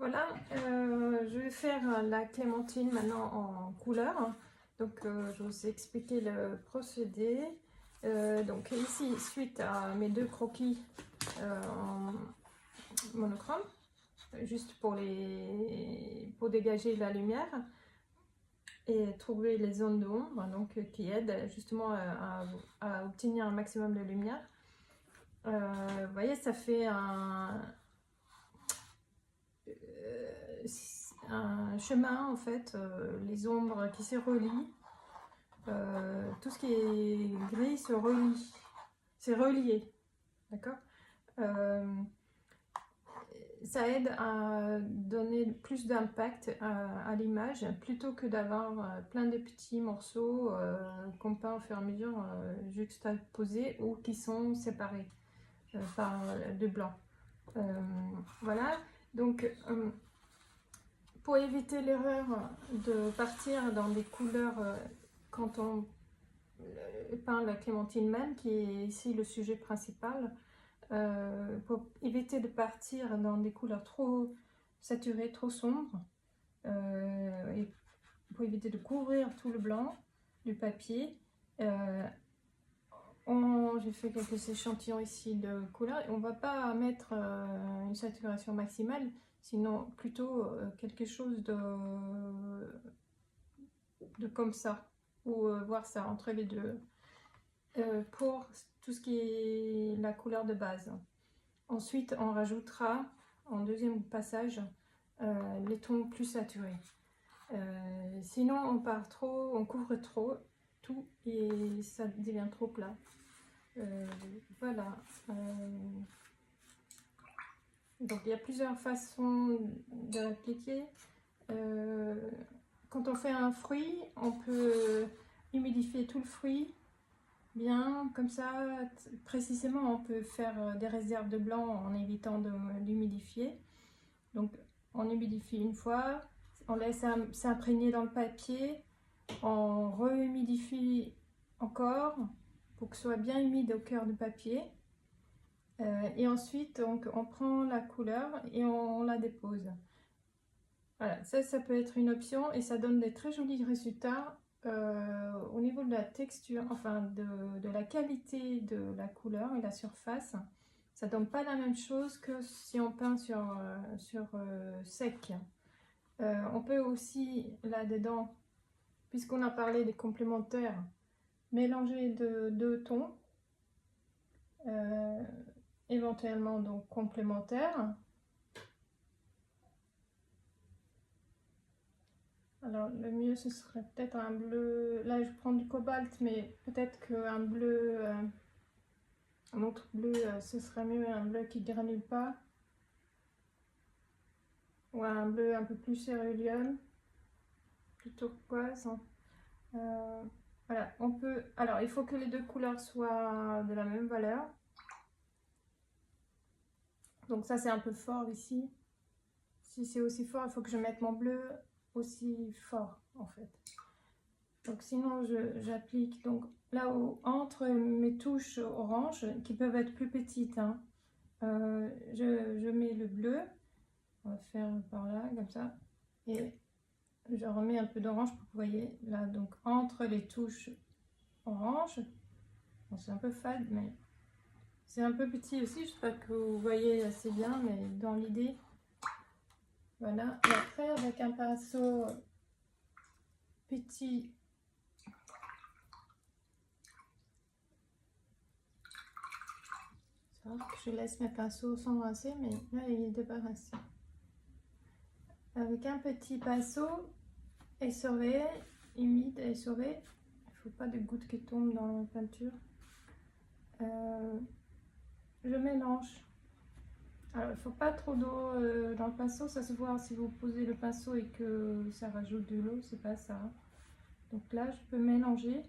Voilà, je vais faire la clémentine maintenant en couleur. Donc, je vous ai expliqué le procédé. Donc ici, suite à mes deux croquis en monochrome, juste pour dégager la lumière et trouver les zones d'ombre, donc qui aident justement à obtenir un maximum de lumière. Vous voyez, ça fait un chemin en fait, les ombres qui se relient, tout ce qui est gris se relie, c'est relié, d'accord. Ça aide à donner plus d'impact à l'image plutôt que d'avoir plein de petits morceaux qu'on peint au fur et à mesure juxtaposés ou qui sont séparés par de blanc. Voilà, donc pour éviter l'erreur de partir dans des couleurs quand on peint la clémentine même, qui est ici le sujet principal, pour éviter de partir dans des couleurs trop saturées, trop sombres, et pour éviter de couvrir tout le blanc du papier, j'ai fait quelques échantillons ici de couleurs et on ne va pas mettre une saturation maximale, sinon plutôt quelque chose de comme ça, ou voir ça entre les deux, pour tout ce qui est la couleur de base. Ensuite, on rajoutera en deuxième passage les tons plus saturés. Sinon, on part trop, on couvre trop tout et ça devient trop plat. Voilà. Donc, il y a plusieurs façons de l'appliquer. Quand on fait un fruit, on peut humidifier tout le fruit bien, comme ça, précisément, on peut faire des réserves de blanc en évitant de l'humidifier. Donc, on humidifie une fois, on laisse s'imprégner dans le papier, on re-humidifie encore pour que ce soit bien humide au cœur du papier. Et ensuite, donc, on prend la couleur et on la dépose. Voilà, ça peut être une option et ça donne des très jolis résultats. Au niveau de la texture, enfin de la qualité de la couleur et la surface, ça donne pas la même chose que si on peint sur sec. On peut aussi là-dedans, puisqu'on a parlé des complémentaires, mélanger deux tons, éventuellement donc complémentaires. Alors le mieux ce serait peut-être un bleu, là je prends du cobalt, mais peut-être qu'un bleu, un autre bleu, ce serait mieux, un bleu qui ne granule pas, ou un bleu un peu plus céruleum, plus turquoise. Voilà, on peut, alors il faut que les deux couleurs soient de la même valeur, donc ça c'est un peu fort ici. Si c'est aussi fort, il faut que je mette mon bleu aussi fort en fait. Donc sinon j'applique donc là où, entre mes touches orange qui peuvent être plus petites, hein, je mets le bleu, on va faire par là comme ça, et je remets un peu d'orange pour que vous voyez là, donc entre les touches orange. Bon, c'est un peu fade mais c'est un peu petit aussi, je sais pas que vous voyez assez bien, mais dans l'idée. Voilà, et après avec un pinceau petit, je laisse mes pinceaux sans rincer, mais là il est débarrassé. Avec un petit pinceau essoré, humide, essoré, il ne faut pas de gouttes qui tombent dans la peinture. Je mélange. Alors il ne faut pas trop d'eau dans le pinceau, ça se voit si vous posez le pinceau et que ça rajoute de l'eau, c'est pas ça. Donc là je peux mélanger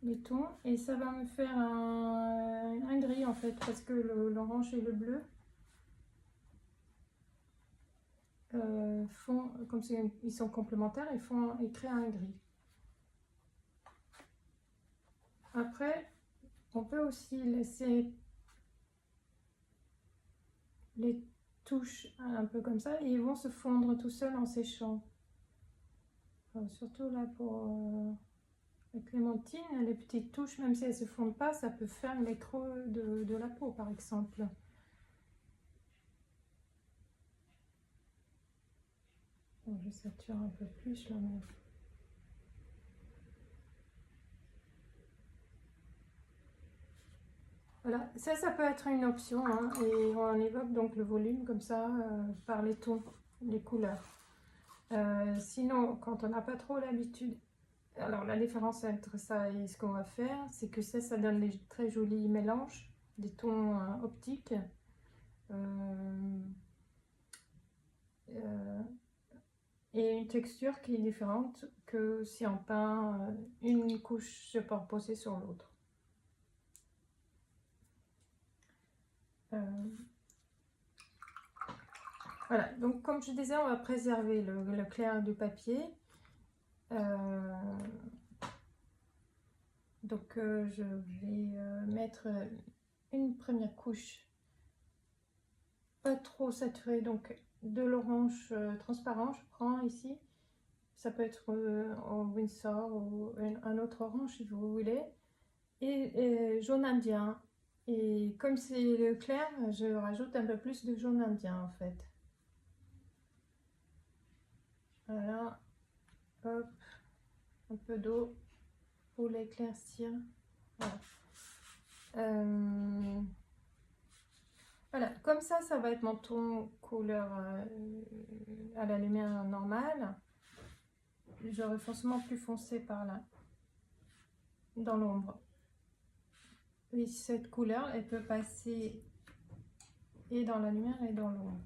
les tons et ça va me faire un gris en fait, parce que l'orange et le bleu font, comme ils sont complémentaires, ils créent un gris. Après on peut aussi laisser les touches un peu comme ça et ils vont se fondre tout seuls en séchant. Surtout là pour la clémentine, les petites touches, même si elles ne se fondent pas, ça peut faire les creux de la peau par exemple. Bon, je sature un peu plus là. Mais... Voilà, ça peut être une option, hein, et on évoque donc le volume comme ça par les tons, les couleurs. Sinon, quand on n'a pas trop l'habitude, alors la différence entre ça et ce qu'on va faire, c'est que ça donne des très jolis mélanges, des tons optiques. Et une texture qui est différente que si on peint une couche superposée sur l'autre. Voilà, donc comme je disais, on va préserver le clair du papier. Donc je vais mettre une première couche pas trop saturée, donc de l'orange transparent, je prends ici. Ça peut être en Winsor ou un autre orange si vous voulez. Et jaune indien. Et comme c'est le clair, je rajoute un peu plus de jaune indien en fait. Voilà, hop, un peu d'eau pour l'éclaircir. Voilà. Voilà, comme ça va être mon ton couleur à la lumière normale. J'aurai forcément plus foncé par là, dans l'ombre. Et cette couleur, elle peut passer et dans la lumière et dans l'ombre.